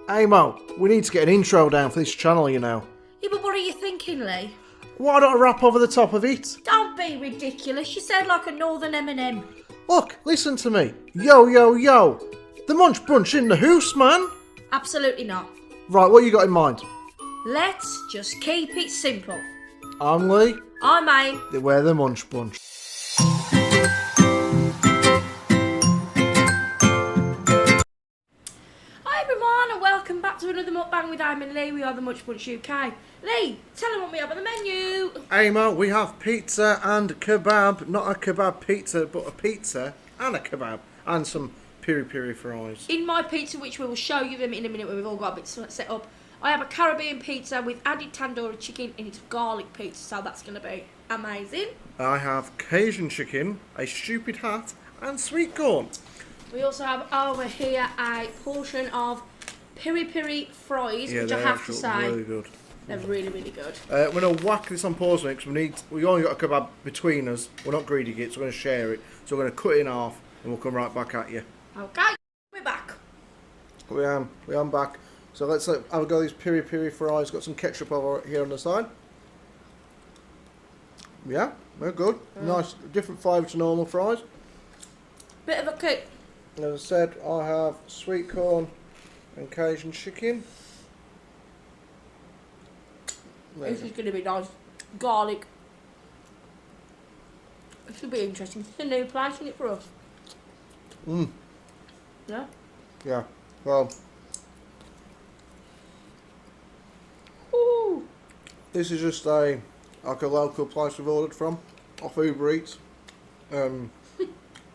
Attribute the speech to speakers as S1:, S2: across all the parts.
S1: Hey Mo, we need to get an intro down for this channel, you know.
S2: Yeah, but what are you thinking, Leigh?
S1: Why don't I rap over the top of it?
S2: Don't be ridiculous. You sound like a northern M&M.
S1: Look, listen to me. Yo, yo, yo. The Munch Brunch in the house, man.
S2: Absolutely not.
S1: Right, what you got in mind?
S2: Let's just keep it simple.
S1: I'm Leigh.
S2: I'm Aim.
S1: We're the Munch Bunch.
S2: Hi everyone and welcome back to another Mukbang with Aim and Leigh. We are the Munch Bunch UK. Leigh, tell them what we have on the menu.
S1: Hey Mo, we have pizza and kebab. Not a kebab pizza, but a pizza and a kebab. And some peri fries.
S2: In my pizza, which we will show you them in a minute when we've all got a bit set up, I have a Caribbean pizza with added tandoori chicken and it's garlic pizza, so that's going to be amazing.
S1: I have Cajun chicken, a stupid hat, and sweet corn.
S2: We also have over here a portion of peri fries, which I have to say,
S1: really good.
S2: they're really, really good.
S1: We're going to whack this on pause because we only got a kebab between us. We're not greedy kids, so we're going to share it. So we're going to cut it in half and we'll come right back at you.
S2: Okay, we're back.
S1: We am back. So let's have a go at these peri fries. Got some ketchup over here on the side. Yeah, they're good. Nice, different flavour to normal fries.
S2: Bit of a kick.
S1: As I said, I have sweet corn and Cajun chicken.
S2: This is going to be nice. Garlic. This should be interesting. It's a new place, isn't it, for us? Yeah?
S1: Yeah, well,
S2: Ooh.
S1: this is just a local place we've ordered from, off Uber Eats.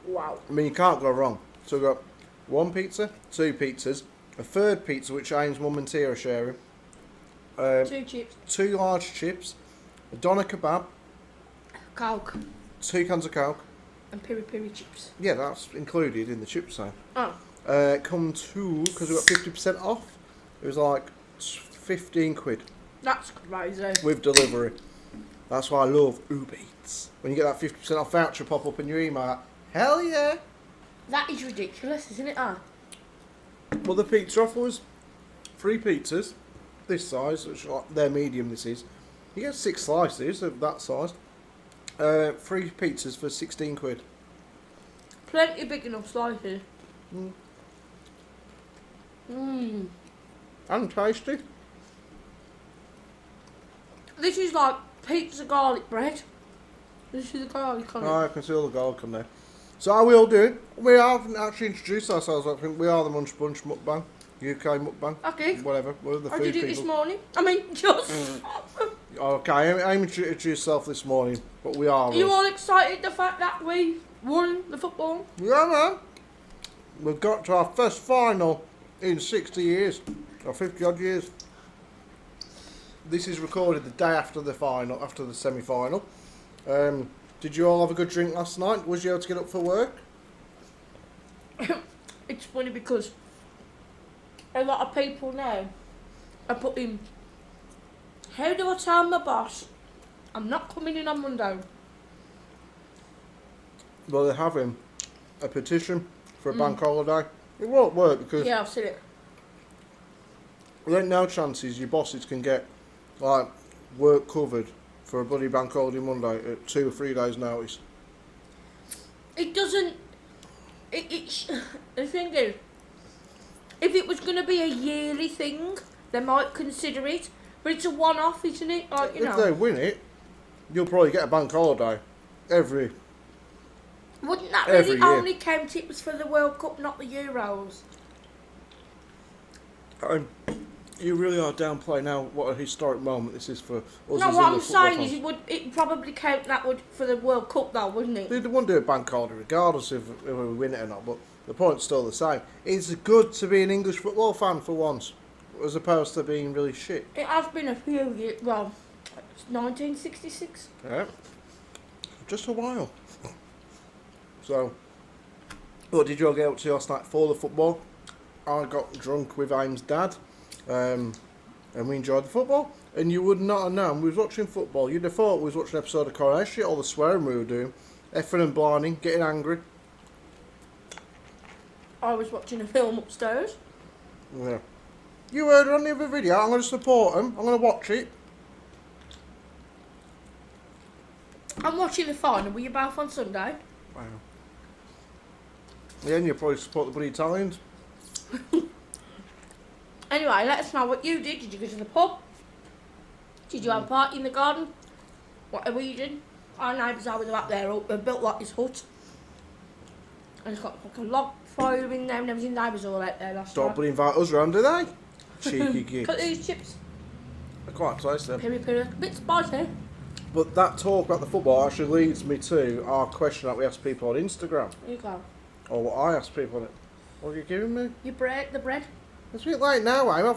S2: Wow.
S1: I mean, you can't go wrong. So we've got one pizza, two pizzas, a third pizza which Aim's mum and Tia are sharing,
S2: 2 chips.
S1: 2 large chips, a doner kebab,
S2: Coke.
S1: 2 cans of Coke.
S2: And peri chips.
S1: Yeah, that's included in the chip sale.
S2: Oh.
S1: Come to, because we got 50% off, it was like 15 quid
S2: That's crazy.
S1: with delivery. That's why I love Uber Eats. When you get that 50% off voucher pop up in your email, hell yeah!
S2: That is ridiculous, isn't it?
S1: Well, the pizza offer was 3 pizzas, this size, which they're medium this is. You get 6 slices of that size. 3 pizzas for 16 quid.
S2: Plenty big enough slices.
S1: And tasty.
S2: This is like pizza garlic bread. This is the garlic on it.
S1: Oh, I can see all the garlic on there. So how are we all doing? We haven't actually introduced ourselves, I think. We are the Munch Bunch Mukbang. UK Mukbang.
S2: Okay.
S1: Whatever. We're the
S2: I
S1: food
S2: did it
S1: people.
S2: this morning. I mean, just...
S1: Okay, aim to introduce yourself this morning, but we are.
S2: Are you
S1: us.
S2: all excited the fact that we won the football?
S1: Yeah, man. We've got to our first final in 60 years, or 50 odd years. This is recorded the day after the final, after the semi-final. Did you all have a good drink last night? Was you able to get up for work?
S2: It's funny because a lot of people now are putting, how do I tell my boss I'm not coming in on Monday?
S1: Well, they're having a petition for a bank holiday. It won't work because
S2: Yeah, I've seen it.
S1: there ain't no chances your bosses can get like work covered for a bloody bank holiday Monday at 2 or 3 days' notice.
S2: It doesn't. The thing is, if it was going to be a yearly thing, they might consider it. But it's a one-off, isn't it? Like, you
S1: If they win it, you'll probably get a bank holiday every.
S2: Wouldn't that
S1: every
S2: really
S1: year.
S2: only count it was for the World Cup, not the Euros?
S1: You really are downplaying now what a historic moment this is for us.
S2: No,
S1: as
S2: what
S1: in
S2: I'm
S1: the football
S2: saying is
S1: fans.
S2: it probably count that would for the World Cup though, wouldn't it?
S1: They wouldn't do a bank holiday regardless if we win it or not, but the point's still the same. It's good to be an English football fan for once, as opposed to being really shit.
S2: It has been a few years, well, it's 1966.
S1: Yeah. Just a while. So, what did you all get up to last night for the football? I got drunk with Aim's dad, and we enjoyed the football. And you would not have known, we was watching football, you'd have thought we was watching an episode of Coronation, all the swearing we were doing, effing and blinding, getting angry.
S2: I was watching a film upstairs.
S1: Yeah. You heard her on the other video. I'm going to support them. I'm going to watch it.
S2: I'm watching the final. Were you both on Sunday?
S1: Wow. Yeah, and you probably support the bloody Italians.
S2: Anyway, let us know what you did. Did you go to the pub? Did you have a party in the garden? Whatever you did. Our neighbours over up there built like this hut. And it's got like a log fire in there and everything. Neighbours all out there last
S1: Don't
S2: night.
S1: bloody invite us round, do they? Cheeky gigs.
S2: Cut these chips.
S1: They're quite tasty.
S2: Peri, a bit spicy.
S1: But that talk about the football actually leads me to our question that we asked people on Instagram.
S2: Here you go.
S1: Or what I asked people on it. What are you giving me?
S2: Your bread, the bread.
S1: It's a bit late now, Aim.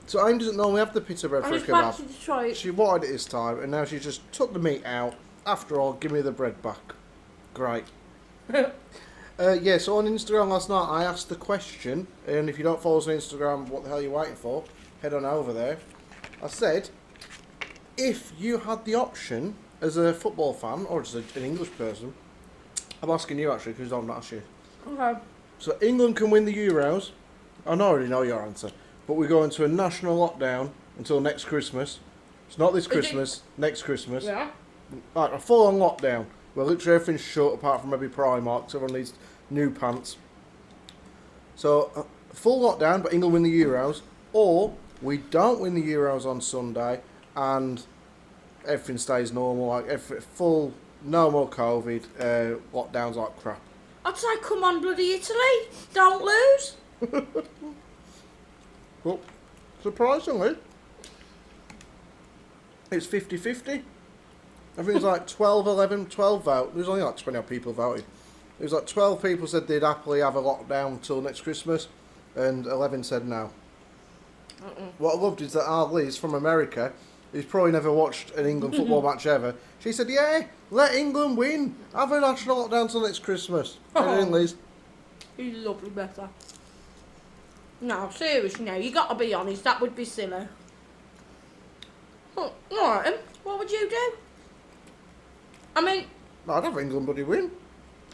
S1: So Aim doesn't normally have the pizza bread
S2: I
S1: for a
S2: just back
S1: kebab.
S2: to Detroit.
S1: She wanted it this time, and now she just took the meat out. After all, give me the bread back. Great. Yeah, so on Instagram last night I asked the question, and if you don't follow us on Instagram, what the hell are you waiting for? Head on over there. I said, if you had the option as a football fan, or as an English person, I'm asking you actually, because I'm not asking you.
S2: Okay.
S1: So England can win the Euros. I already know your answer, but we go into a national lockdown until next Christmas. It's not this Christmas, next Christmas.
S2: Yeah.
S1: Like a full-on lockdown, where literally everything's shut apart from maybe Primark, so everyone needs new pants. So, full lockdown, but England win the Euros, or we don't win the Euros on Sunday, and everything stays normal, like full, no more COVID, lockdowns like crap.
S2: I'd say, come on, bloody Italy. Don't lose.
S1: Well, surprisingly, it's 50-50. I think it was like 12 vote. There was only like 20 odd people voted. It was like 12 people said they'd happily have a lockdown till next Christmas, and 11 said no. What I loved is that our Liz from America, who's probably never watched an England football match ever, she said, yeah, let England win. Have a national lockdown till next Christmas. Get in, Liz.
S2: He's lovely, better. No, seriously, now, you got to be honest, that would be silly. Oh, alright then, what would you do? I mean,
S1: I'd have England bloody win.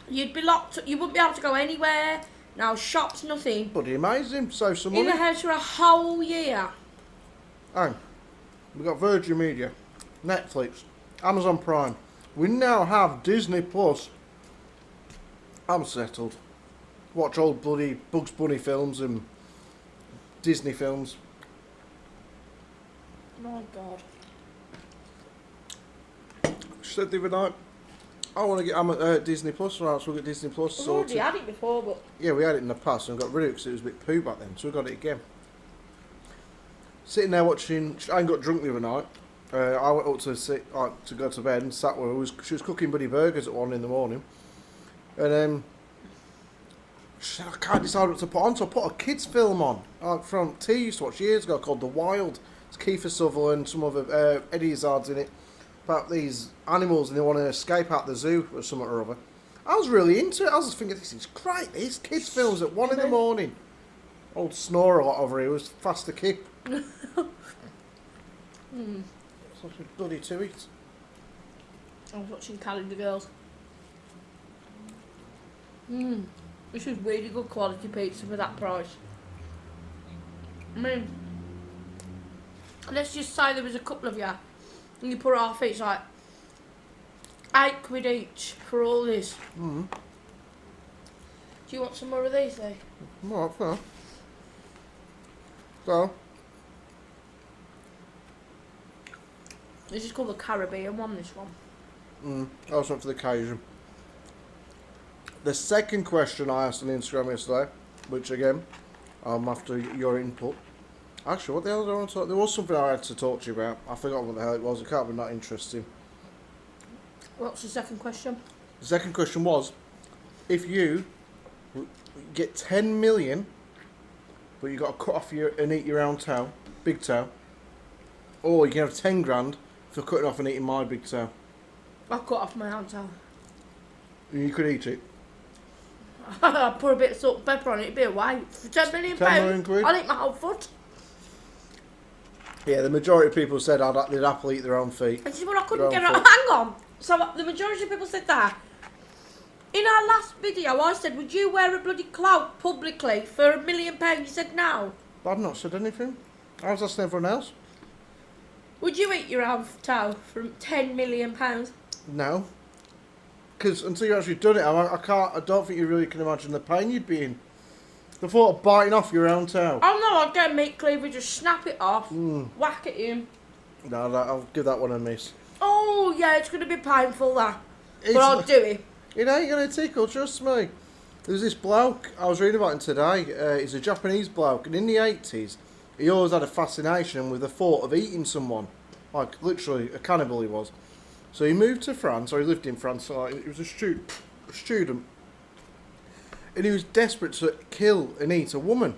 S2: you'd be locked, you wouldn't be able to go anywhere, no shops, nothing.
S1: Bloody amazing. Save some
S2: In
S1: money.
S2: the house for a whole year.
S1: Hang. We've got Virgin Media, Netflix, Amazon Prime. We now have Disney Plus. I'm settled. Watch old bloody Bugs Bunny films and Disney films.
S2: My God.
S1: She said the other night, I want to get Disney Plus, or else we'll get Disney Plus
S2: We've
S1: sorted.
S2: already had it before, but...
S1: Yeah, we had it in the past and got rid of it because it was a bit poo back then, so we got it again. Sitting there watching, I got drunk the other night. I went up to go to bed and sat with her. She was cooking bloody burgers at 1 in the morning. And she said, I can't decide what to put on, so I put a kids' film on. From T used to watch years ago called The Wild. It's Kiefer Sutherland, some other Eddie Izzard's in it. About these animals and they want to escape out the zoo or something or other. I was really into it. I was just thinking, this is great. These kids' films at 1 in the morning. Old snorer lot over here was fast to keep. Such a bloody to eat.
S2: I was watching Calendar Girls. This is really good quality pizza for that price. I mean, let's just say there was a couple of you, and you put it off, it's like £8 each for all this. Do you want some more of these, though?
S1: Right, fair. So,
S2: This is called the Caribbean one, this one.
S1: I was went for the occasion. The second question I asked on Instagram yesterday, which again, after your input. Actually, what the hell did I want to talk? There was something I had to talk to you about. I forgot what the hell it was. It can't be that interesting.
S2: What's the second question?
S1: The second question was, if you get 10 million, but you got to cut off and eat your own toe, big toe, or you can have 10 grand for cutting off and eating my big toe.
S2: I cut off my own toe.
S1: And you could eat it.
S2: I put a bit of salt and pepper on it, it'd be a waste. For £10 million,
S1: 10 million quid?
S2: I'll eat my whole foot.
S1: Yeah, the majority of people said they'd happily eat their own feet.
S2: And she said, well, I couldn't
S1: Their
S2: get
S1: own
S2: it. Hang on. So the majority of people said that. In our last video, I said, would you wear a bloody clout publicly for £1 million? You said no.
S1: I've not said anything. I was asking everyone else.
S2: Would you eat your own toe for £10 million?
S1: No. Because until you've actually done it, I don't think you really can imagine the pain you'd be in. The thought of biting off your own toe.
S2: Oh no, I'd get a meat cleaver, just snap it off, whack it in.
S1: No, I'll give that one a miss.
S2: Oh yeah, it's going to be painful that. But I'll do it.
S1: It ain't going to tickle, trust me. There's this bloke, I was reading about him today, he's a Japanese bloke, and in the 80s, he always had a fascination with the thought of eating someone. Like, literally, a cannibal he was. So he moved to France, or he lived in France, so he was a student. And he was desperate to kill and eat a woman.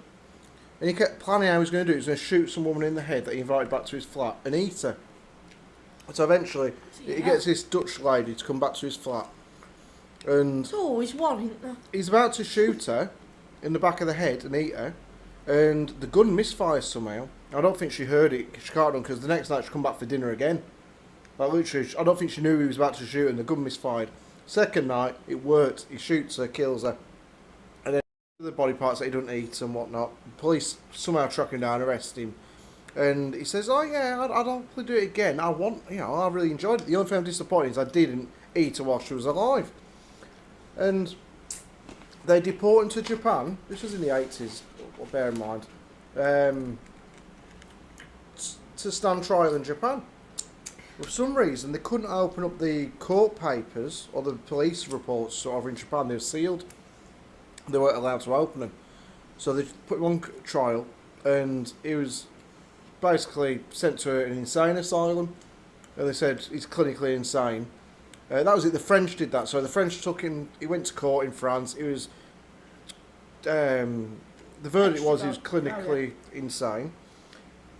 S1: And he kept planning how he was going to do it. He was going to shoot some woman in the head that he invited back to his flat and eat her. So eventually, he gets this Dutch lady to come back to his flat. And
S2: it's always one, isn't there?
S1: He's about to shoot her in the back of the head and eat her. And the gun misfires somehow. I don't think she heard it. She can't have done, because the next night she come back for dinner again. Like literally, I don't think she knew he was about to shoot, and the gun misfired. Second night, it worked. He shoots her, kills her. And then the body parts that he doesn't eat and whatnot. The police somehow track him down, arrest him. And he says, oh yeah, I'd hopefully do it again. I really enjoyed it. The only thing I'm disappointed is I didn't eat her while she was alive. And they deport him to Japan. This was in the 80s, bear in mind. To stand trial in Japan. For some reason, they couldn't open up the court papers or the police reports sort of in Japan. They were sealed. They weren't allowed to open them. So they put him on trial, and he was basically sent to an insane asylum. And they said he's clinically insane. That was it. The French did that. So the French took him. He went to court in France. It was the verdict was he was clinically insane.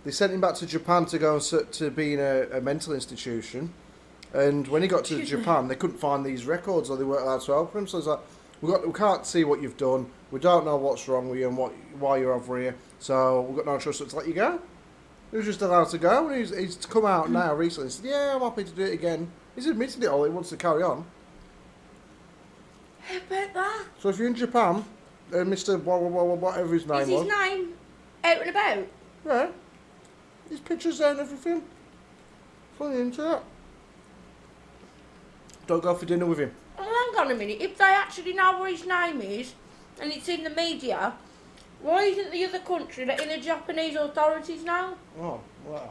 S1: They sent him back to Japan to go and to be in a mental institution. And when he got to Japan, they couldn't find these records, or they weren't allowed to open them. So it's like, we can't see what you've done. We don't know what's wrong with you and why you're over here. So we've got no choice but to let you go. He was just allowed to go, and he's come out now recently and said, yeah, I'm happy to do it again. He's admitted it all. He wants to carry on.
S2: I bet that.
S1: So if you're in Japan, Mr. Whatever his name was.
S2: Is his name out and about?
S1: Yeah. His pictures there and everything. Funny into that. Don't go for dinner with him.
S2: Well, hang on a minute. If they actually know what his name is, and it's in the media, why isn't the other country letting the Japanese authorities know?
S1: Oh, wow.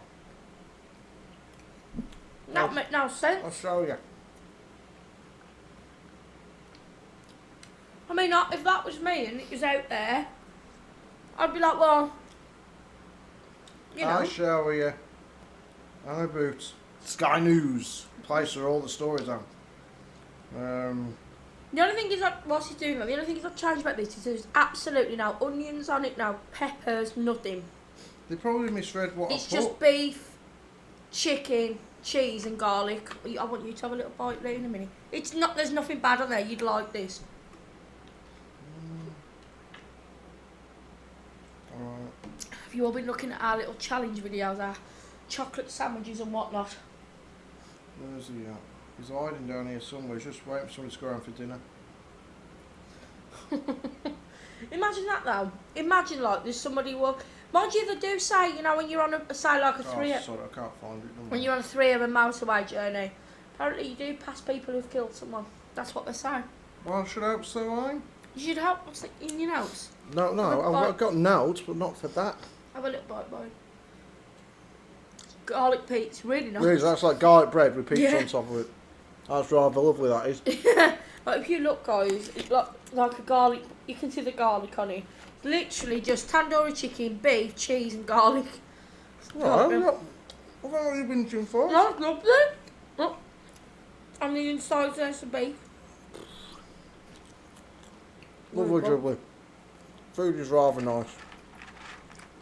S2: That makes no sense.
S1: I'll show you.
S2: I mean, if that was me and it was out there, I'd be like, well, you know.
S1: I'll show you. How about Sky News? Place where all the stories are.
S2: The only thing is that, what's he doing? The only thing is I've changed about this is there's absolutely no onions on it, no peppers, nothing.
S1: They probably misread what
S2: It's
S1: I put.
S2: just beef, chicken, cheese and garlic. I want you to have a little bite there in a minute. It's not. There's nothing bad on there. You'd like this. Have you all been looking at our little challenge videos, our chocolate sandwiches and whatnot?
S1: Where's he at? He's hiding down here somewhere. He's just waiting for somebody to go around for dinner.
S2: Imagine that though. Imagine like there's somebody walk. Mind you, they do say, you know, when you're on a say like a
S1: Sorry, I can't find it.
S2: when you're on a 3-hour motorway journey, apparently you do pass people who've killed someone. That's what they say.
S1: Well, I should hope so, eh?
S2: You should help. What's that in your notes?
S1: No, I've got notes, but not for that.
S2: Have a little bite, boy. Garlic pizza, really nice.
S1: Really, that's like garlic bread with pizza
S2: Yeah.
S1: on top of it. That's rather lovely, that is.
S2: Like if you look, guys, it's like a garlic. You can see the garlic on it. Literally just tandoori chicken, beef, cheese, and garlic.
S1: Right, what have you been doing for?
S2: No, it's lovely. Look. And the inside there's the beef.
S1: Lovely. Food is rather nice.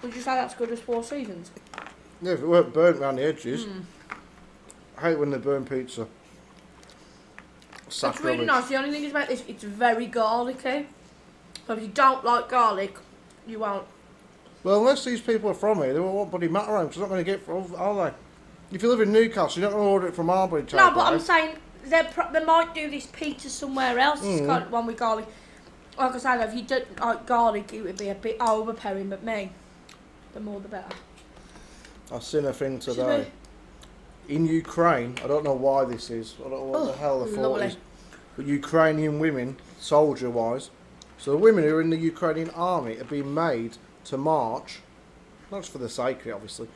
S2: Would you say that's good as Four Seasons?
S1: Yeah, if it weren't burnt around the edges. I hate when they burn pizza.
S2: It's really nice. The only thing is about this, it's very garlicky. So if you don't like garlic, you won't.
S1: Well, unless these people are from here, they won't bloody matter because they're not going to get from, are they? If you live in Newcastle, you're not going to order it from Marbury.
S2: No, but I'm saying they might do this pizza somewhere else. It's kind of one with garlic. Like I said, if you don't like garlic, it would be a bit overpowering. But me, the more the better.
S1: I've seen a thing today. In Ukraine, I don't know why this is. I don't know what the hell the thought is. But Ukrainian women, soldier-wise, so the women who are in the Ukrainian army are being made to march, not just for the sake of it, obviously,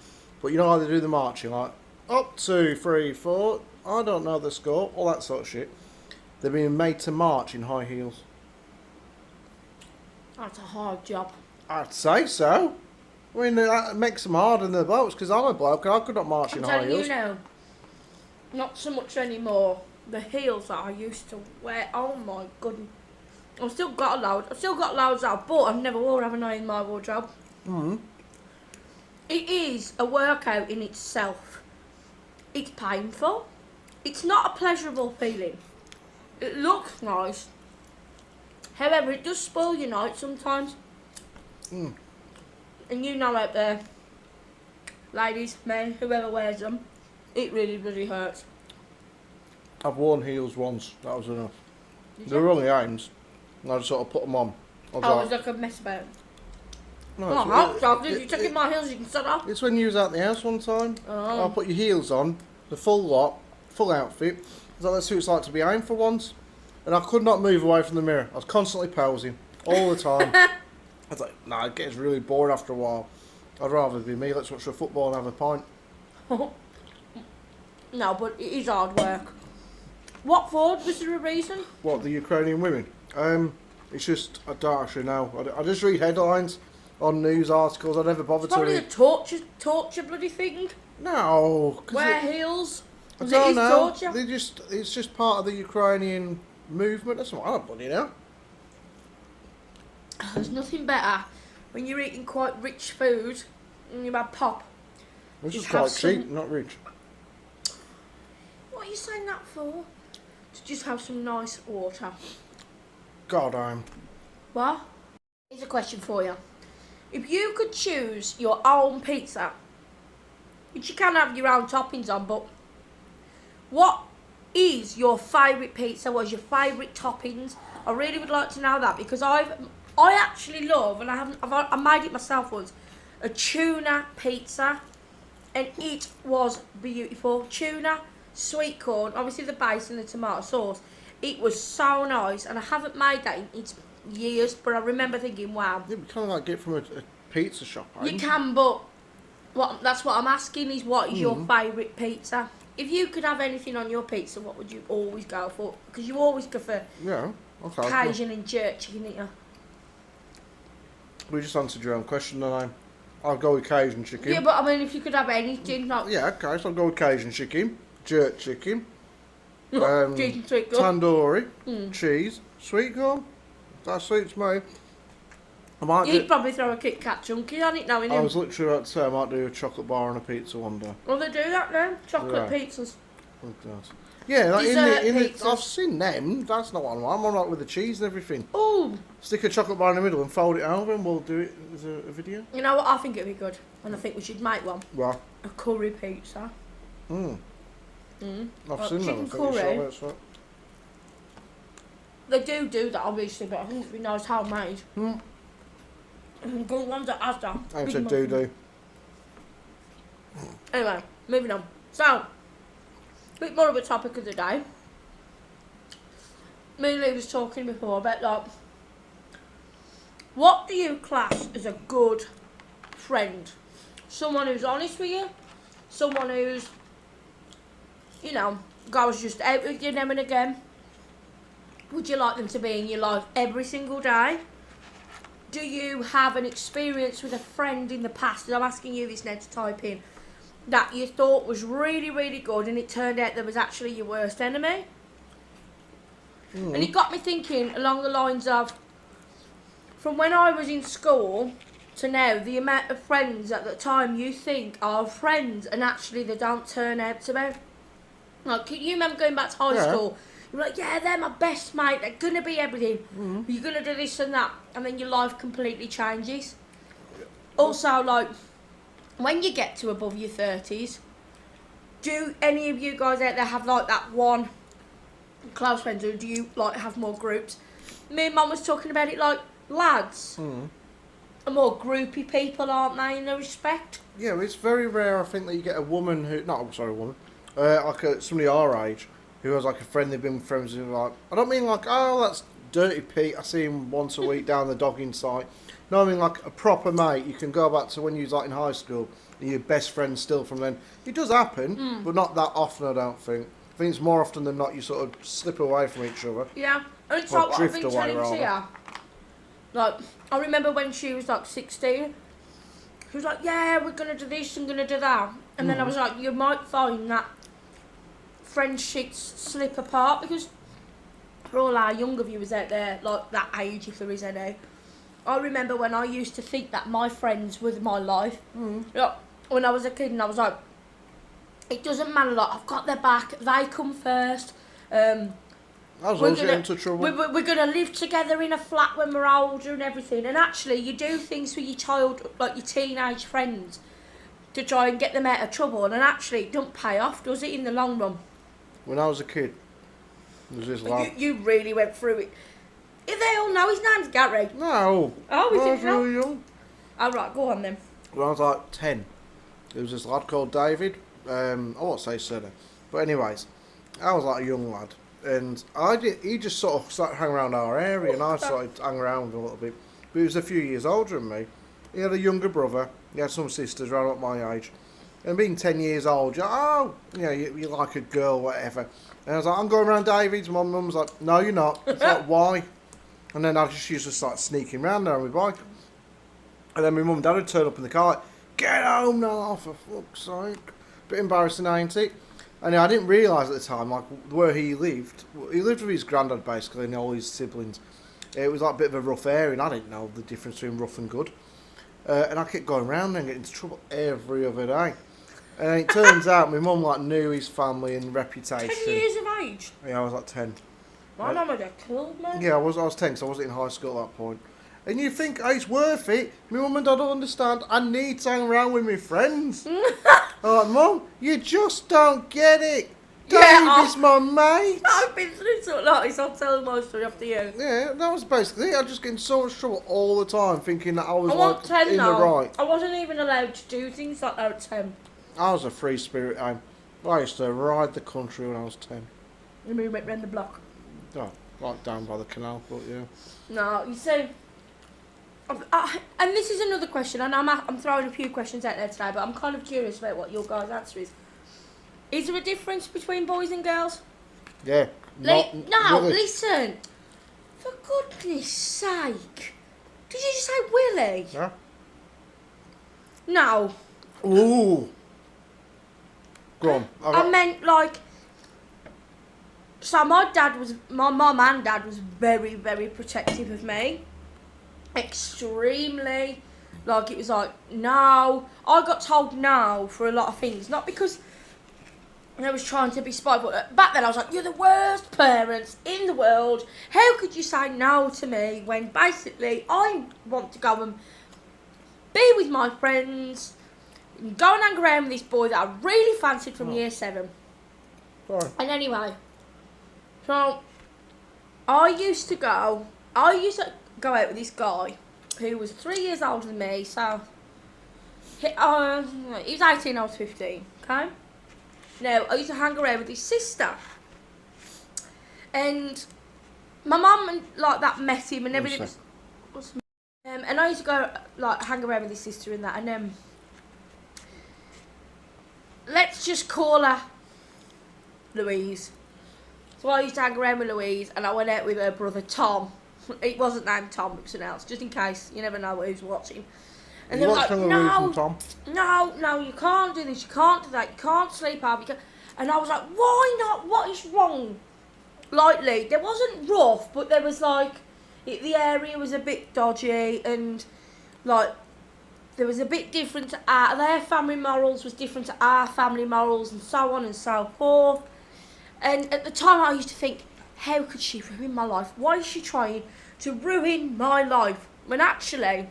S1: but you know how they do the marching, like, up, 2, 3, 4, I don't know the score, all that sort of shit. They're being made to march in high heels.
S2: That's a hard job.
S1: I'd say so. I mean, that makes them harder than the blokes, because I'm a bloke and I could not march in high heels.
S2: You know, not so much anymore. The heels that I used to wear, oh my goodness. I've still got loads out, but I've never wore, haven't I, in my wardrobe. It is a workout in itself. It's painful. It's not a pleasurable feeling. It looks nice. However, it does spoil your night sometimes. And you know out there, ladies, men, whoever wears them, it really, really hurts.
S1: I've worn heels once, that was enough. They were only Ames, and I just sort of put them on.
S2: I was like a mess about.
S1: No,
S2: you took in my heels, you can set off.
S1: It's when you was out the house one time. I'll put your heels on, the full lot, full outfit. That's what it's like to be Ames for once. And I could not move away from the mirror. I was constantly posing, all the time. I was like, nah, it gets really bored after a while. I'd rather be me, let's watch the football and have a pint.
S2: No, but it is hard work. What for? Was there a reason?
S1: What, the Ukrainian women? It's just, I don't actually know. I just read headlines on news articles. I never bothered to read.
S2: It's probably a torture bloody thing.
S1: No.
S2: Wear heels.
S1: I don't know.
S2: Torture.
S1: It's just part of the Ukrainian movement. That's what I don't bloody know.
S2: There's nothing better when you're eating quite rich food and you've had pop.
S1: This is quite cheap, not rich.
S2: What are you saying that for? To just have some nice water.
S1: God,
S2: What? Here's a question for you. If you could choose your own pizza, which you can have your own toppings on, but what is your favourite pizza? What's your favourite toppings? I really would like to know that, because I actually love, and I made it myself once, a tuna pizza, and it was beautiful. Tuna, sweet corn, obviously the base and the tomato sauce. It was so nice, and I haven't made that in years, but I remember thinking, wow.
S1: Yeah, we kind of like get from a pizza shop.
S2: You can, but that's what I'm asking is, what is your favourite pizza? If you could have anything on your pizza, what would you always go for? Because you always go for Cajun and jerk chicken, don't you?
S1: We just answered your own question, and I'll go with Cajun chicken.
S2: Yeah, but I mean, if you could have anything, not...
S1: Yeah, okay, so I'll go with Cajun chicken, jerk chicken,
S2: tandoori,
S1: cheese, sweet corn. That suits me.
S2: You'd probably throw a Kit Kat chunky on it now, innit?
S1: I was literally about to say I might do a chocolate bar and a pizza one day.
S2: Well, they do that now. Chocolate pizzas.
S1: Oh, God. Yeah, like
S2: pizzas.
S1: I've seen them. That's not what I'm on like with the cheese and everything.
S2: Oh!
S1: Stick a chocolate bar in the middle and fold it over, and we'll do it as a video.
S2: You know what? I think it'd be good, and I think we should make one.
S1: What?
S2: A curry pizza.
S1: I've seen them.
S2: Curry. They do that, obviously, but I think it'd be nice homemade. Good ones at Asda.
S1: I said do.
S2: Anyway, moving on. So, a bit more of a topic of the day. Me and Leigh was talking before about, like, what do you class as a good friend? Someone who's honest with you? Someone who's, you know, goes just out with you now and again? Would you like them to be in your life every single day? Do you have an experience with a friend in the past, and I'm asking you this now to type in, that you thought was really, really good, and it turned out that was actually your worst enemy? And it got me thinking along the lines of, from when I was in school to now, the amount of friends at the time you think are friends and actually they don't turn out to be. Like, can you remember going back to high school? You're like, yeah, they're my best mate, they're going to be everything. You're going to do this and that, and then your life completely changes. Also, like, when you get to above your 30s, do any of you guys out there have, like, that one close friends, or do you like have more groups? Me and Mum was talking about it like lads are more groupy people, aren't they, in their respect?
S1: Yeah, it's very rare, I think, that you get a woman who... a woman. Like somebody our age who has like a friend they've been friends with. Like, I don't mean like, oh, that's Dirty Pete, I see him once a week down the dogging site. No, I mean like a proper mate. You can go back to when you was like in high school and your best friend still from then. It does happen, but not that often, I don't think. I think it's more often than not you sort of slip away from each other.
S2: Yeah, and it's
S1: Or
S2: like what I've
S1: drift
S2: been
S1: away,
S2: telling Tia. Like, I remember when she was like 16, she was like, yeah, we're going to do this and going to do that. And then I was like, you might find that friendships slip apart, because for all our younger viewers out there, like that age, if there is any, I remember when I used to think that my friends were my life. Like, when I was a kid, and I was like, it doesn't matter, like, I've got their back, they come first.
S1: I was always getting into trouble.
S2: We're going to live together in a flat when we're older and everything. And actually, you do things for your child, like your teenage friends, to try and get them out of trouble. And actually, it don't pay off, does it, in the long run?
S1: When I was a kid, there was this lad...
S2: You really went through it. They all know his name's Gary.
S1: No.
S2: Oh, is
S1: I
S2: it
S1: was really young.
S2: Oh, right, go on then.
S1: When I was like 10, there was this lad called David. I won't say surname. But anyways, I was like a young lad. And he just sort of started hanging around our area, and I started hanging around with him a little bit. But he was a few years older than me. He had a younger brother. He had some sisters around about my age. And being 10 years old, you like a girl, whatever. And I was like, I'm going around David's. My mum was like, no, you're not. It's like, why? And then I just used to start sneaking around there on my bike. And then my mum and dad would turn up in the car like, get home now, for fuck's sake. Bit embarrassing, ain't it? And I didn't realise at the time, like, where he lived with his granddad, basically, and all his siblings. It was like a bit of a rough area, and I didn't know the difference between rough and good. And I kept going around and getting into trouble every other day. And it turns out my mum, like, knew his family and reputation.
S2: 10 years of age?
S1: Yeah, I was like 10.
S2: My mum would have killed me.
S1: Yeah, I was 10, so I wasn't in high school at that point. And you think, oh, it's worth it. My mum and dad don't understand. I need to hang around with my friends. I'm like, Mum, you just don't get it. David's my mate.
S2: I've been through something like this. I'll tell my story after you.
S1: Yeah, that was basically it. I just get in so much trouble all the time, thinking that I was
S2: like 10
S1: in
S2: now.
S1: the right.
S2: I wasn't even allowed to do things like that at 10.
S1: I was a free spirit. I used to ride the country when I was 10.
S2: You mean we went round the block?
S1: Oh, right down by the canal, but yeah.
S2: No, you see, and this is another question, and I'm throwing a few questions out there today, but I'm kind of curious about what your guys' answer is. Is there a difference between boys and girls?
S1: Yeah.
S2: Listen. For goodness sake. Did you just say Willie?
S1: Yeah.
S2: No.
S1: Ooh. Go on.
S2: I meant like... So my mum and dad was very, very protective of me. Extremely. Like, it was like, no. I got told no for a lot of things. Not because I was trying to be spiteful. Back then I was like, you're the worst parents in the world. How could you say no to me when basically I want to go and be with my friends, and go and hang around with this boy that I really fancied from year 7.
S1: Sorry.
S2: And anyway, so I used to go out with this guy who was 3 years older than me, so he was 18, I was 15, okay? Now, I used to hang around with his sister, and my mum and like that met him and everything. And I used to go like hang around with his sister and that, and let's just call her Louise. So I used to hang around with Louise, and I went out with her brother Tom. It wasn't named Tom, it was something else, just in case, you never know who's watching. And they were like, no, you can't do this, you can't do that, you can't sleep over. And I was like, why not? What is wrong? Lightly, there wasn't rough, but there was like, the area was a bit dodgy, and like, there was a bit different to their family morals was different to our family morals, and so on and so forth. And at the time I used to think, how could she ruin my life? Why is she trying to ruin my life? When actually...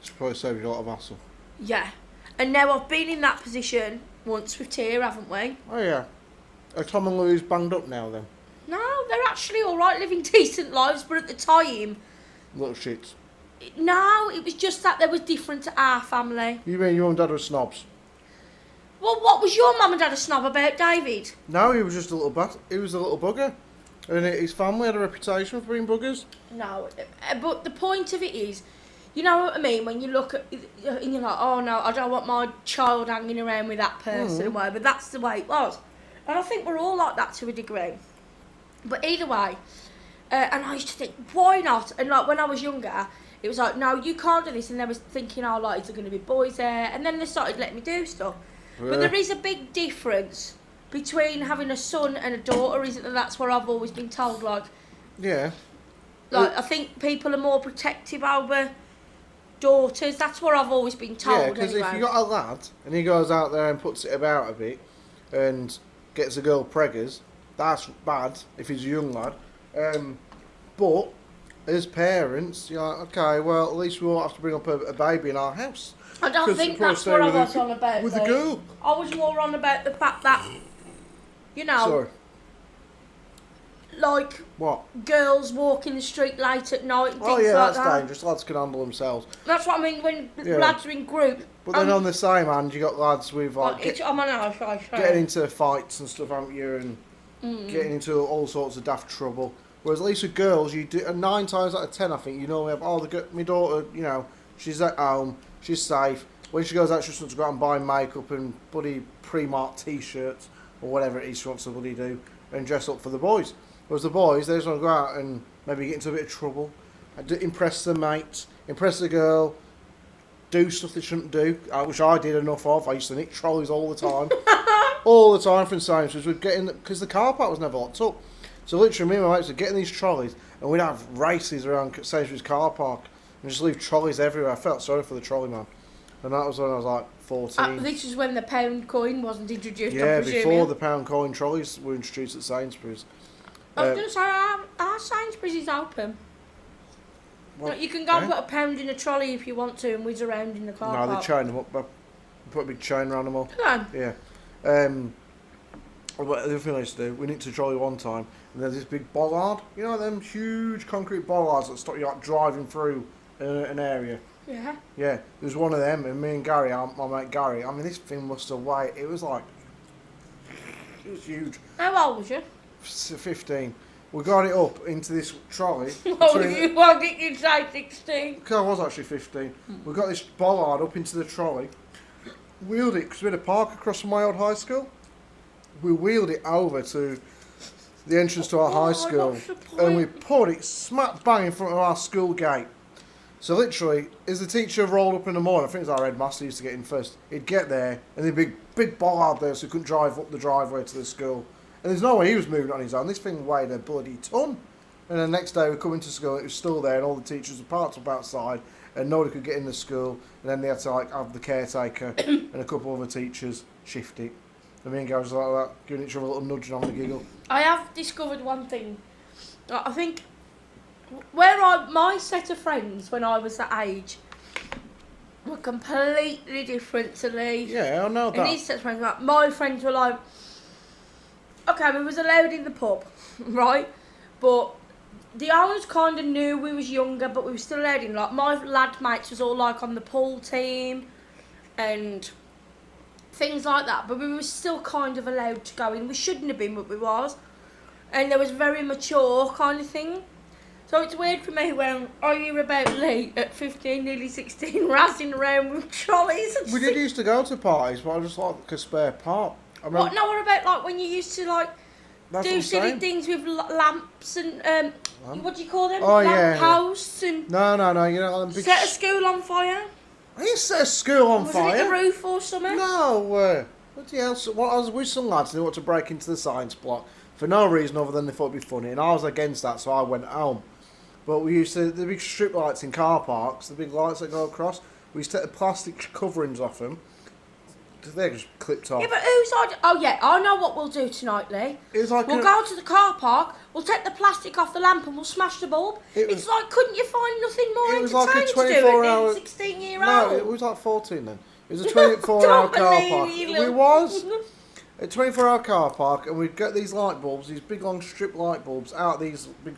S1: She probably saved you a lot of hassle.
S2: Yeah. And now I've been in that position once with Tia, haven't we?
S1: Oh yeah. Are Tom and Louise banged up now then?
S2: No, actually alright living decent lives, but at the time,
S1: Little shits.
S2: no, it was just that they was different to our family.
S1: You mean your mum and dad were snobs?
S2: Well, what was your mum and dad a snob about, David?
S1: No, he was just a little he was a little bugger. And his family had a reputation for being buggers.
S2: No, but the point of it is, you know what I mean, when you look at it and you're like, oh no, I don't want my child hanging around with that person and whatever, that's the way it was. And I think we're all like that to a degree. But either way, and I used to think, why not? And like when I was younger, it was like, no, you can't do this. And they was thinking, oh, like, is there going to be boys there? And then they started letting me do stuff. But there is a big difference between having a son and a daughter, isn't there? That's what I've always been told, like...
S1: Yeah.
S2: Like, I think people are more protective over daughters. That's what I've always been told,
S1: Yeah, because if you got a lad, and he goes out there and puts it about a bit, and gets a girl preggers, that's bad, if he's a young lad. But, as parents, you're like, okay, well, at least we won't have to bring up a baby in our house.
S2: I don't think that's what I was on about.
S1: With a girl.
S2: I was more on about the fact that, you know,
S1: Sorry.
S2: like
S1: What?
S2: girls walking the street late at night and things
S1: Oh yeah,
S2: like
S1: that's
S2: that.
S1: dangerous. Lads can handle themselves.
S2: That's what I mean when
S1: Yeah.
S2: lads are in group.
S1: But then on the same hand, you got lads with like getting into fights and stuff, haven't you? And getting into all sorts of daft trouble. Whereas at least with girls, you do 9 times out of 10, I think you normally have. Oh, my daughter, you know, she's at home, she's safe. When she goes out, she just wants to go out and buy makeup and bloody pre-marked t-shirts or whatever it is she wants to bloody do and dress up for the boys. Whereas the boys, they just want to go out and maybe get into a bit of trouble, impress the mates, impress the girl, do stuff they shouldn't do, which I did enough of. I used to nick trolleys all the time. All the time from Sainsbury's. We'd get in, because the car park was never locked up. So literally me and my mates would get in these trolleys and we'd have races around Sainsbury's car park and just leave trolleys everywhere. I felt sorry for the trolley man. And that was when I was like 14.
S2: This is when the pound coin wasn't introduced,
S1: Yeah,
S2: I'm presuming.
S1: before the pound coin trolleys were introduced at Sainsbury's.
S2: I was going to say, our Sainsbury's is open.
S1: Well,
S2: Like, you can go and put a pound in a trolley if you want to and whiz around in the car
S1: No,
S2: park.
S1: they chain them up. They put a big chain around them all.
S2: No.
S1: Yeah. But the other thing I used to do, we nicked a trolley one time, and there's this big bollard. You know them huge concrete bollards that stop you like driving through an area.
S2: Yeah.
S1: Yeah, there was one of them, and me and Gary, my mate Gary. I mean, this thing must have weighed. It was like, it was huge.
S2: How old was you?
S1: 15. We got it up into this trolley.
S2: Oh, why didn't you say 16?
S1: I was actually 15. We got this bollard up into the trolley, wheeled it, because we had a park across from my old high school. We wheeled it over to the entrance to our high school, and we put it smack bang in front of our school gate. So literally, as the teacher rolled up in the morning, I think it was our headmaster used to get in first, he'd get there, and there'd be a big bollard there so he couldn't drive up the driveway to the school. And there's no way he was moving on his own. This thing weighed a bloody ton. And the next day we come into school, it was still there, and all the teachers were parked up outside, and nobody could get in the school. And then they had to like have the caretaker and a couple of other teachers shift it. And me and Gary was like that, giving each other a little nudge and having a giggle.
S2: I have discovered one thing. I think my set of friends when I was that age were completely different to Leigh.
S1: Yeah, I know that.
S2: And his set of friends, like, my friends were like, okay, we was allowed in the pub, right? But the owners kind of knew we was younger, but we were still allowed in. Like, my lad mates was all like on the pool team and things like that, but we were still kind of allowed to go in. We shouldn't have been, but we was. And there was very mature kind of thing. So it's weird for me when I hear about Leigh at 15, nearly 16, razzing around with trolleys. And
S1: We did used to go to parties, but I just like a spare part. I remember,
S2: what? No, what about like when you used to like
S1: that's what
S2: do
S1: I'm
S2: silly
S1: saying.
S2: things with lamps and what do you call them?
S1: Oh,
S2: Lamp
S1: yeah.
S2: posts and
S1: No, you know, them big
S2: set a school on fire.
S1: I didn't set a school on
S2: Was
S1: fire.
S2: it the roof or something?
S1: No, what the hell? I was with some lads who wanted to break into the science block for no reason other than they thought it'd be funny, and I was against that, so I went home. But we used to, the big strip lights in car parks, the big lights that go across, we used to take the plastic coverings off them. They're just clipped off.
S2: Yeah, but whose idea? Oh yeah, I know what we'll do tonight, Leigh.
S1: It was like
S2: We'll go to the car park, we'll take the plastic off the lamp and we'll smash the bulb. It's like, couldn't you find nothing more
S1: it was like a
S2: entertaining to do
S1: 24-hour.
S2: at 16-year-old?
S1: No, it was like 14 then. It was a 24-hour car park.
S2: Believe you,
S1: It was. a 24-hour car park, and we'd get these light bulbs, these big long strip light bulbs, out of these big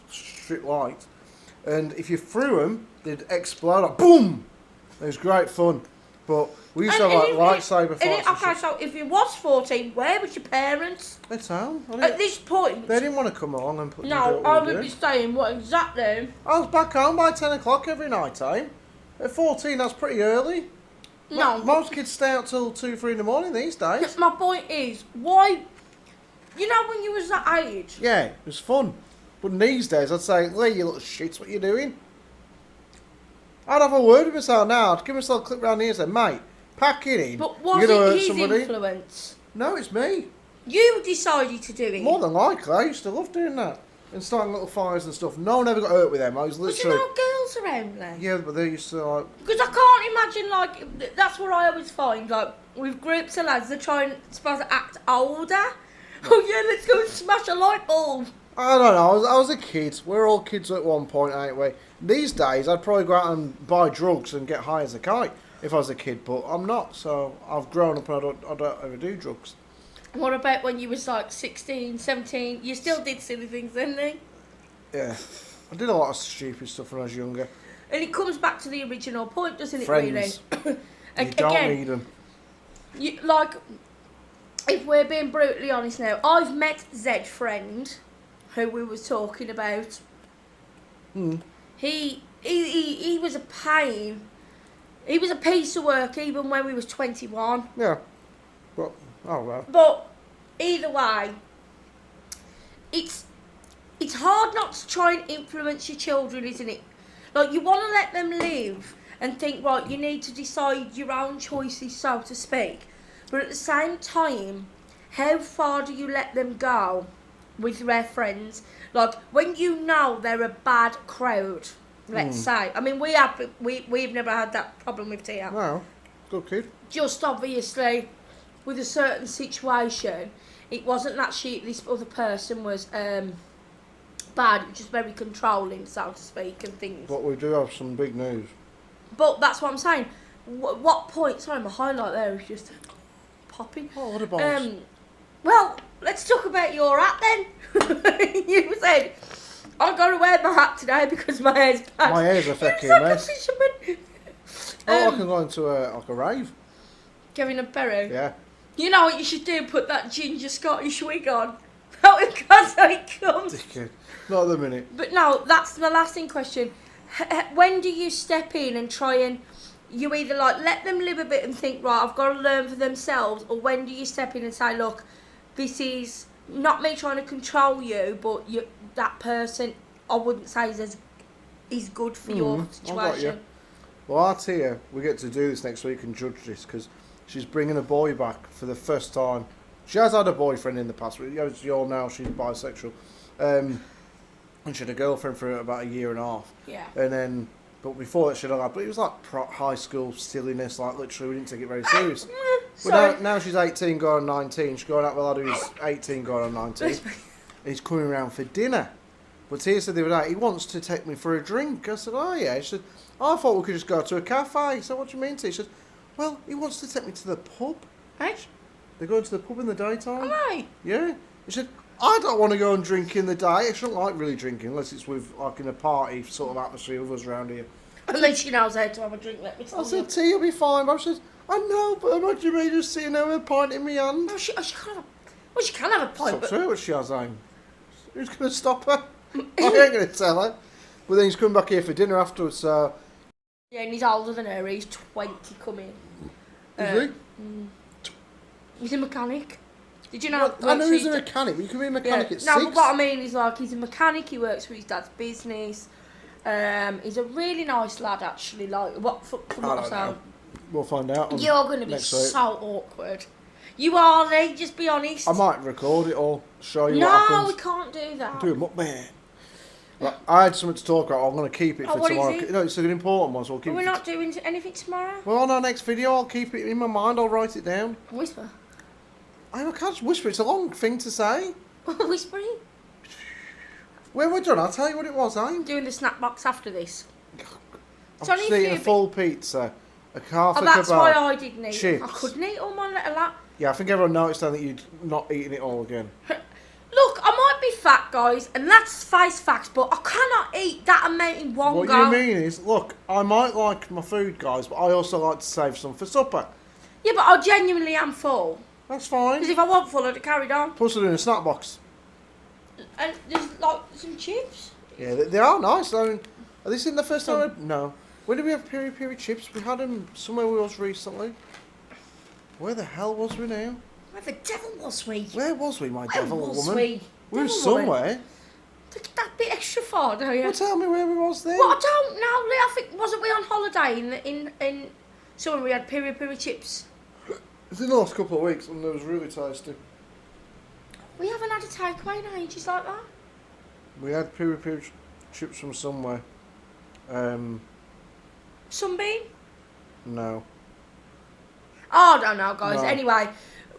S1: strip lights, and if you threw them, they'd explode. Like, boom! It was great fun. But we used to have like lightsaber fights.
S2: Okay, so if you was 14, where was your parents?
S1: At home.
S2: At this point?
S1: They didn't want to come along and put.
S2: No, I would be saying what exactly?
S1: I was back home by 10 o'clock every night time. At 14, that's pretty early.
S2: No.
S1: Most kids stay out till 2, 3 in the morning these days.
S2: My point is, why? You know when you was that age?
S1: Yeah, it was fun. But these days, I'd say, Leigh, you little shits, what you doing? I'd have a word with myself now. I'd give myself a clip round here and say, mate, pack it in.
S2: But was it his influence?
S1: No, it's me.
S2: You decided to do it?
S1: More than likely. I used to love doing that. And starting little fires and stuff. No one ever got hurt with them. I was literally...
S2: Was there no girls around there?
S1: Yeah, but they used to like...
S2: Because I can't imagine, like, that's what I always find, like, with groups of lads, they're trying, supposed to act older. Oh yeah, let's go and smash a light bulb.
S1: I don't know, I was a kid. We're all kids at one point, ain't we? These days, I'd probably go out and buy drugs and get high as a kite if I was a kid, but I'm not, so I've grown up and I don't ever do drugs.
S2: What about when you was like 16, 17? You still did silly things, didn't you?
S1: Yeah, I did a lot of stupid stuff when I was younger.
S2: And it comes back to the original point, doesn't it,
S1: Friends.
S2: really?
S1: You don't need them.
S2: You, like, if we're being brutally honest now, I've met Zed friend, who we was talking about. He was a pain. He was a piece of work even when we was 21.
S1: Yeah. But, oh well.
S2: But, either way, it's hard not to try and influence your children, isn't it? Like, you want to let them live and think, right, you need to decide your own choices, so to speak. But at the same time, how far do you let them go with their friends? Like, when you know they're a bad crowd, let's say. I mean, we've never had that problem with Tia.
S1: No, good kid.
S2: Just obviously, with a certain situation, it wasn't that this other person was bad, it was just very controlling, so to speak, and things.
S1: But we do have some big news.
S2: But that's what I'm saying. What point? Sorry, my highlight there is just popping.
S1: Oh, what about?
S2: Well, let's talk about your hat then. You said, I've got to wear my hat today because my hair's bad.
S1: My hair's a fucking mess. I can go into a rave.
S2: Kevin and Peri?
S1: Yeah.
S2: You know what you should do? Put that ginger Scottish wig on. That was because it comes.
S1: Dickhead. Not at the minute.
S2: But no, that's the last thing question. When do you step in and try and you either like let them live a bit and think, right, I've got to learn for themselves, or when do you step in and say, look, this is not me trying to control you, but that person, I wouldn't say is good for your situation.
S1: Well, our Tia, we get to do this next week and judge this because she's bringing a boy back for the first time. She has had a boyfriend in the past, but as you all know, she's bisexual. And she had a girlfriend for about a year and a half.
S2: Yeah.
S1: And then, but before that, she had but it was like high school silliness, like literally, we didn't take it very serious. But now she's 18, going on 19. She's going out with a lad who's 18, going on 19. He's coming around for dinner. But Tia said the other day, he wants to take me for a drink. I said, oh yeah. She said, I thought we could just go to a cafe. So what do you mean, Tia? She said, well, he wants to take me to the pub.
S2: Hey?
S1: They're going to the pub in the daytime.
S2: Alright.
S1: Yeah. He said, I don't want to go and drink in the day. I shouldn't like really drinking unless it's with, like, in a party sort of atmosphere with us around here.
S2: Unless she knows how to have a drink, let me tell you.
S1: I said, Tia, you'll be fine. But I said, I know, but imagine me just sitting there with a pint in my hand.
S2: No, she can have a pint.
S1: Stop her, what she has, aim. Who's going to stop her? I ain't going to tell her. But then he's coming back here for dinner afterwards, so...
S2: Yeah, and he's older than her. He's 20 coming.
S1: Is he?
S2: He's a mechanic. Did you know?
S1: I know he's a mechanic, but you can be a mechanic at 6.
S2: No, but what I mean is, like, he's a mechanic. He works for his dad's business. He's a really nice lad, actually. Like, from what I know.
S1: We'll find out.
S2: You're going to be so awkward. You are, Leigh. Just be honest.
S1: I might record it or show you what happens.
S2: No, we can't do that.
S1: Do a mukbang. Like, I had something to talk about. I'm going to keep it for tomorrow.
S2: Is it?
S1: No, it's an important one, so we'll keep it.
S2: We're not doing anything tomorrow?
S1: Well, on our next video, I'll keep it in my mind. I'll write it down.
S2: Whisper.
S1: I can't just whisper. It's a long thing to say.
S2: Whispering?
S1: When we're done, I'll tell you what it was,
S2: Doing the snack box after this.
S1: I'm just eating a full pizza, a half a kebab.
S2: That's why I didn't eat.
S1: Chips.
S2: I couldn't eat all my little lot.
S1: Yeah, I think everyone noticed then that you'd not eating it all again.
S2: Look, I might be fat, guys, and that's face facts, but I cannot eat that amount in one
S1: What
S2: go.
S1: you mean is, look, I might like my food, guys, but I also like to save some for supper.
S2: Yeah, but I genuinely am full.
S1: That's fine.
S2: Because if I wasn't full, I'd have carried on.
S1: Plus, they're in a snack box.
S2: And there's like some chips.
S1: Yeah, they are nice. I mean, are this in the first time? No. When did we have peri chips? We had them somewhere we was recently. Where the hell was we now?
S2: Where the devil was we?
S1: Where was we, my
S2: Where
S1: devil
S2: was
S1: woman?
S2: we?
S1: We were
S2: Devil
S1: somewhere.
S2: woman. That bit extra far, don't you?
S1: Well, tell me where we was then.
S2: Well, I don't know, Leigh. I think, wasn't we on holiday in somewhere we had peri chips?
S1: It was in the last couple of weeks and it was really tasty.
S2: We haven't had a takeaway in ages like that.
S1: We had peri chips from somewhere.
S2: Sunbeam?
S1: No.
S2: Oh, I don't know, guys.
S1: No.
S2: Anyway,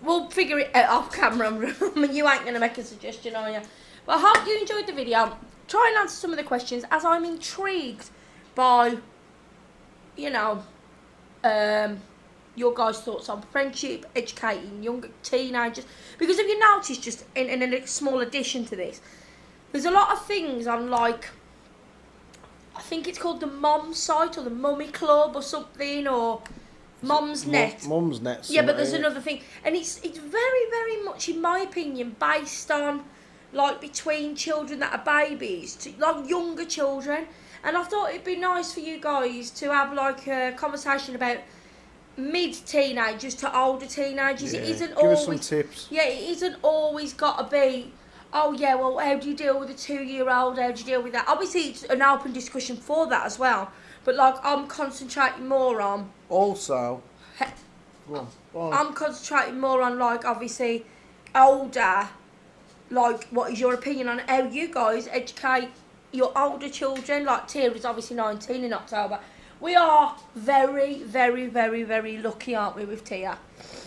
S2: we'll figure it out off camera. I mean, you ain't going to make a suggestion, are you? Well, I hope you enjoyed the video. Try and answer some of the questions, as I'm intrigued by, you know, your guys' thoughts on friendship, educating younger teenagers. Because if you notice, just in a small addition to this, there's a lot of things on, like, I think it's called the Mom site or the Mummy Club or something, or Mum's Net.
S1: Mum's Net.
S2: Yeah, but there's another thing, and it's very, very much, in my opinion, based on, like, between children that are babies to, like, younger children. And I thought it'd be nice for you guys to have, like, a conversation about mid-teenagers to older teenagers.
S1: Yeah,
S2: It isn't
S1: give
S2: always...
S1: us some tips.
S2: Yeah, it isn't always got to be, oh, yeah, well, how do you deal with a 2-year-old? How do you deal with that? Obviously, it's an open discussion for that as well. But, like, I'm concentrating more on...
S1: Also... Go on.
S2: I'm concentrating more on, like, obviously, older... Like, what is your opinion on how you guys educate your older children? Like, Tia is obviously 19 in October. We are very, very, very, very lucky, aren't we, with Tia?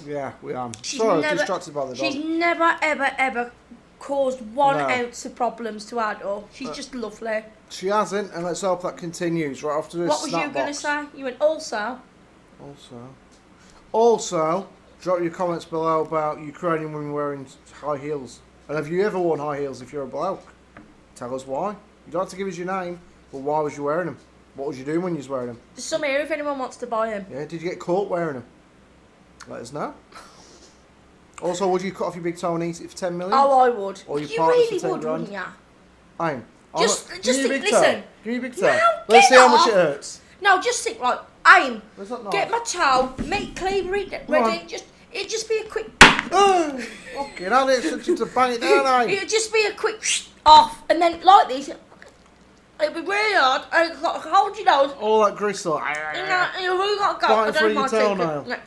S1: Yeah, we are.
S2: She's
S1: Sorry, I was
S2: never-
S1: distracted by the dog.
S2: She's never, ever, ever caused one
S1: No.
S2: ounce of problems to adult. She's just lovely.
S1: She hasn't, and let's hope that continues. Right after this
S2: What was you
S1: snap
S2: going to
S1: box.
S2: say? You went, also...
S1: Also, drop your comments below about Ukrainian women wearing high heels. And have you ever worn high heels if you're a bloke? Tell us why. You don't have to give us your name, but why was you wearing them? What was you doing when you was wearing them?
S2: There's some here if anyone wants to buy them.
S1: Yeah, did you get caught wearing them? Let us know. Also, would you cut off your big toe and eat it for 10 million?
S2: Oh, I would.
S1: Or your
S2: You
S1: partner
S2: really
S1: for 10
S2: would,
S1: grand?
S2: wouldn't you?
S1: Aim.
S2: Just
S1: give me your
S2: think,
S1: big toe.
S2: listen.
S1: Give me your big toe.
S2: No,
S1: Let's see
S2: get
S1: how much
S2: off.
S1: it hurts.
S2: No, just think, like, aim.
S1: Where's that
S2: Get
S1: knife?
S2: my toe, make cleaver it
S1: Come on.
S2: ready. It'd just be a quick...
S1: Oh, okay, now it's such to bang it down, aim.
S2: It'd just be a quick off. And then, like this, it'd be really hard. And you've got to hold your nose.
S1: All that gristle.
S2: You've really got to go.
S1: Biting through your toenail.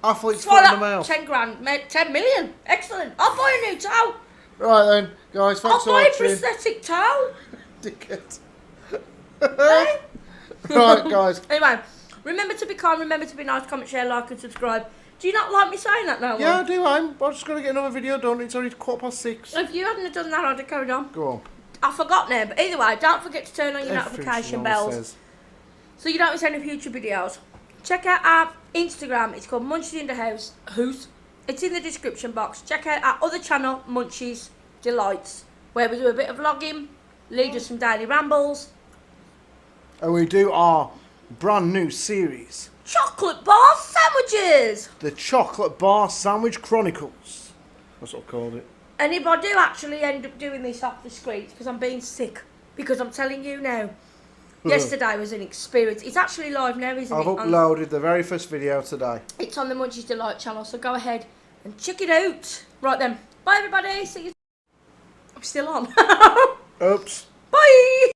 S1: Athlete's foot in the mouth.
S2: 10 grand, mate, 10 million. Excellent. I'll buy a new toe.
S1: Right then, guys, thanks
S2: I'll
S1: for
S2: buy a
S1: watching.
S2: prosthetic toe.
S1: Dickhead.
S2: Eh?
S1: Right, guys.
S2: Anyway, remember to be kind, remember to be nice, comment, share, like and subscribe. Do you not like me saying that now?
S1: Yeah, I do, I'm just going to get another video done. It's only 6:15.
S2: If you hadn't have done that, I'd have carried on.
S1: Go on.
S2: I forgot now, but either way, don't forget to turn on your
S1: Everything
S2: notification
S1: she always
S2: bells
S1: says.
S2: so you don't miss any future videos. Check out our Instagram, it's called Munchies in the House. It's in the description box. Check out our other channel, Munchies Delights, where we do a bit of vlogging, lead us some daily rambles.
S1: And we do our brand new series,
S2: Chocolate bar sandwiches!
S1: the Chocolate Bar Sandwich Chronicles. That's what I called it.
S2: And if I do actually end up doing this off the street, because I'm being sick, because I'm telling you now, yesterday was an experience. It's actually live now, isn't
S1: I've
S2: it?
S1: uploaded the very first video today.
S2: It's on the Munchies Delight channel, so go ahead and check it out. Right then, bye everybody, see you. I'm still on.
S1: Oops.
S2: Bye!